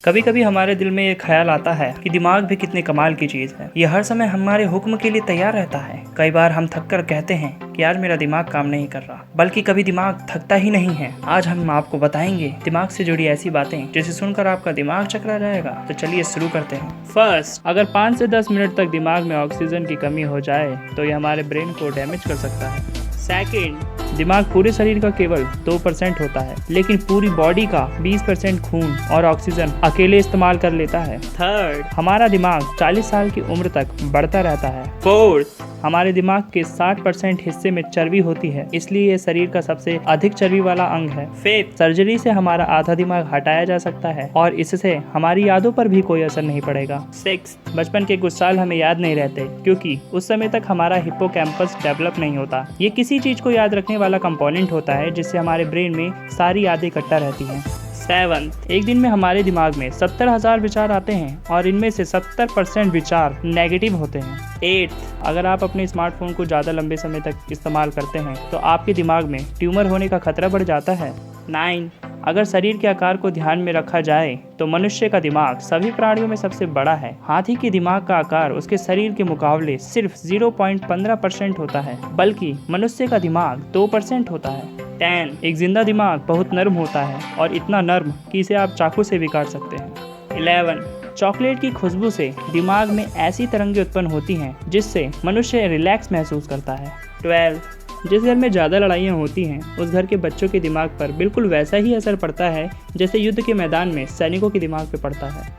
कभी कभी हमारे दिल में ये ख्याल आता है कि दिमाग भी कितने कमाल की चीज है। ये हर समय हमारे हुक्म के लिए तैयार रहता है। कई बार हम थक कर कहते हैं कि आज मेरा दिमाग काम नहीं कर रहा, बल्कि कभी दिमाग थकता ही नहीं है। आज हम आपको बताएंगे दिमाग से जुड़ी ऐसी बातें जिसे सुनकर आपका दिमाग चकरा जाएगा। तो चलिए शुरू करते हैं। फर्स्ट, अगर 5 से 10 मिनट तक दिमाग में ऑक्सीजन की कमी हो जाए तो ये हमारे ब्रेन को डैमेज कर सकता है। सेकेंड, दिमाग पूरे शरीर का केवल 2% होता है, लेकिन पूरी बॉडी का 20% खून और ऑक्सीजन अकेले इस्तेमाल कर लेता है। थर्ड, हमारा दिमाग 40 साल की उम्र तक बढ़ता रहता है। फोर्थ, हमारे दिमाग के 60% हिस्से में चर्बी होती है, इसलिए ये शरीर का सबसे अधिक चर्बी वाला अंग है। फिफ्थ, सर्जरी से हमारा आधा दिमाग हटाया जा सकता है और इससे हमारी यादों पर भी कोई असर नहीं पड़ेगा। सिक्स्थ, बचपन के कुछ साल हमें याद नहीं रहते क्योंकि उस समय तक हमारा हिप्पोकैम्पस डेवलप नहीं होता। ये किसी चीज को याद रखने वाला कंपोनेंट होता है जिससे हमारे ब्रेन में सारी यादें इकट्ठा रहती हैं। सेवंथ, एक दिन में हमारे दिमाग में 70,000 विचार आते हैं और इनमें से 70% विचार नेगेटिव होते हैं। एट्थ, अगर आप अपने स्मार्टफोन को ज़्यादा लंबे समय तक इस्तेमाल करते हैं तो आपके दिमाग में ट्यूमर होने का खतरा बढ़ जाता है। 9, अगर शरीर के आकार को ध्यान में रखा जाए तो मनुष्य का दिमाग सभी प्राणियों में सबसे बड़ा है। हाथी के दिमाग का आकार उसके शरीर के मुकाबले सिर्फ 0.15% होता है, बल्कि मनुष्य का दिमाग 2% होता है। 10, एक जिंदा दिमाग बहुत नर्म होता है और इतना नर्म कि इसे आप चाकू से भी काट सकते हैं। 11, चॉकलेट की खुशबू से दिमाग में ऐसी तरंगें उत्पन्न होती हैं जिससे मनुष्य रिलैक्स महसूस करता है। 12, जिस घर में ज़्यादा लड़ाइयाँ होती हैं उस घर के बच्चों के दिमाग पर बिल्कुल वैसा ही असर पड़ता है जैसे युद्ध के मैदान में सैनिकों के दिमाग पर पड़ता है।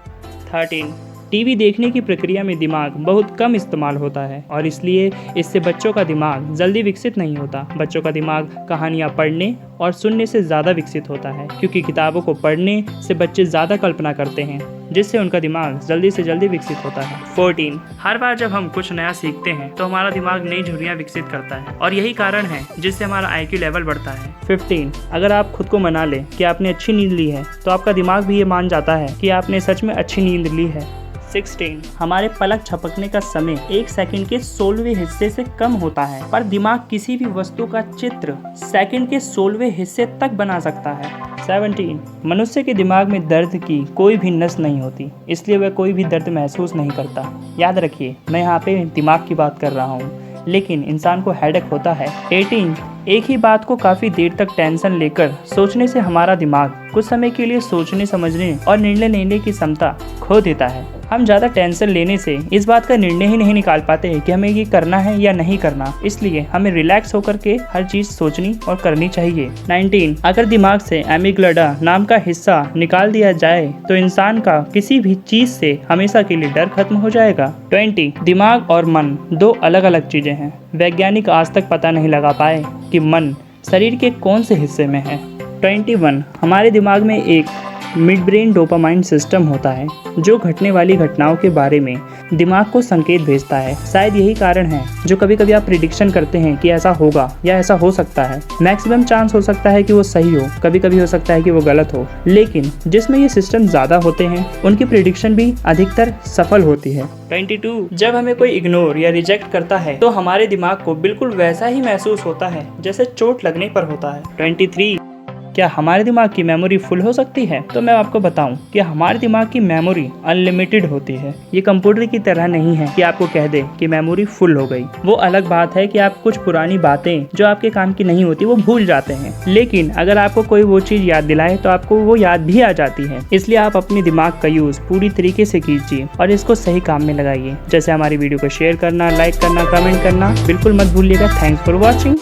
13, टीवी देखने की प्रक्रिया में दिमाग बहुत कम इस्तेमाल होता है और इसलिए इससे बच्चों का दिमाग जल्दी विकसित नहीं होता। बच्चों का दिमाग कहानियाँ पढ़ने और सुनने से ज़्यादा विकसित होता है क्योंकि किताबों को पढ़ने से बच्चे ज़्यादा कल्पना करते हैं जिससे उनका दिमाग जल्दी से जल्दी विकसित होता है। 14, हर बार जब हम कुछ नया सीखते हैं तो हमारा दिमाग नई झुर्रियाँ विकसित करता है और यही कारण है जिससे हमारा IQ लेवल बढ़ता है। 15, अगर आप खुद को मना लें कि आपने अच्छी नींद ली है तो आपका दिमाग भी ये मान जाता है कि आपने सच में अच्छी नींद ली है। 16, हमारे पलक झपकने का समय 1 सेकंड के 16वें हिस्से से कम होता है, पर दिमाग किसी भी वस्तु का चित्र सेकंड के 16वें हिस्से तक बना सकता है। 17, मनुष्य के दिमाग में दर्द की कोई भी नस नहीं होती, इसलिए वह कोई भी दर्द महसूस नहीं करता। याद रखिए, मैं यहाँ पे दिमाग की बात कर रहा हूँ, लेकिन इंसान को हेडेक होता है। 18, एक ही बात को काफ़ी देर तक टेंशन लेकर सोचने से हमारा दिमाग कुछ समय के लिए सोचने समझने और निर्णय लेने की क्षमता खो देता है। हम ज़्यादा टेंशन लेने से इस बात का निर्णय ही नहीं निकाल पाते कि हमें ये करना है या नहीं करना, इसलिए हमें रिलैक्स होकर के हर चीज़ सोचनी और करनी चाहिए। 19, अगर दिमाग से एमिग्डाला नाम का हिस्सा निकाल दिया जाए तो इंसान का किसी भी चीज़ से हमेशा के लिए डर खत्म हो जाएगा। 20, दिमाग और मन दो अलग अलग चीज़ें हैं। वैज्ञानिक आज तक पता नहीं लगा पाए कि मन शरीर के कौन से हिस्से में है। 21, हमारे दिमाग में एक मिड ब्रेन डोपामाइन सिस्टम होता है जो घटने वाली घटनाओं के बारे में दिमाग को संकेत भेजता है। शायद यही कारण है जो कभी कभी आप प्रिडिक्शन करते हैं कि ऐसा होगा या ऐसा हो सकता है। मैक्सिमम चांस हो सकता है कि वो सही हो, कभी कभी हो सकता है कि वो गलत हो, लेकिन जिसमें ये सिस्टम ज़्यादा होते हैं उनकी प्रिडिक्शन भी अधिकतर सफल होती है। 22, जब हमें कोई इग्नोर या रिजेक्ट करता है तो हमारे दिमाग को बिल्कुल वैसा ही महसूस होता है जैसे चोट लगने पर होता है। 23, क्या हमारे दिमाग की मेमोरी फुल हो सकती है? तो मैं आपको बताऊं कि हमारे दिमाग की मेमोरी अनलिमिटेड होती है। ये कंप्यूटर की तरह नहीं है कि आपको कह दे कि मेमोरी फुल हो गई। वो अलग बात है कि आप कुछ पुरानी बातें जो आपके काम की नहीं होती वो भूल जाते हैं, लेकिन अगर आपको कोई वो चीज़ याद दिलाए तो आपको वो याद भी आ जाती है। इसलिए आप अपने दिमाग का यूज़ पूरी तरीके से कीजिए और इसको सही काम में लगाइए। जैसे हमारी वीडियो को शेयर करना, लाइक करना, कमेंट करना बिल्कुल मत भूलिएगा। Thanks for watching.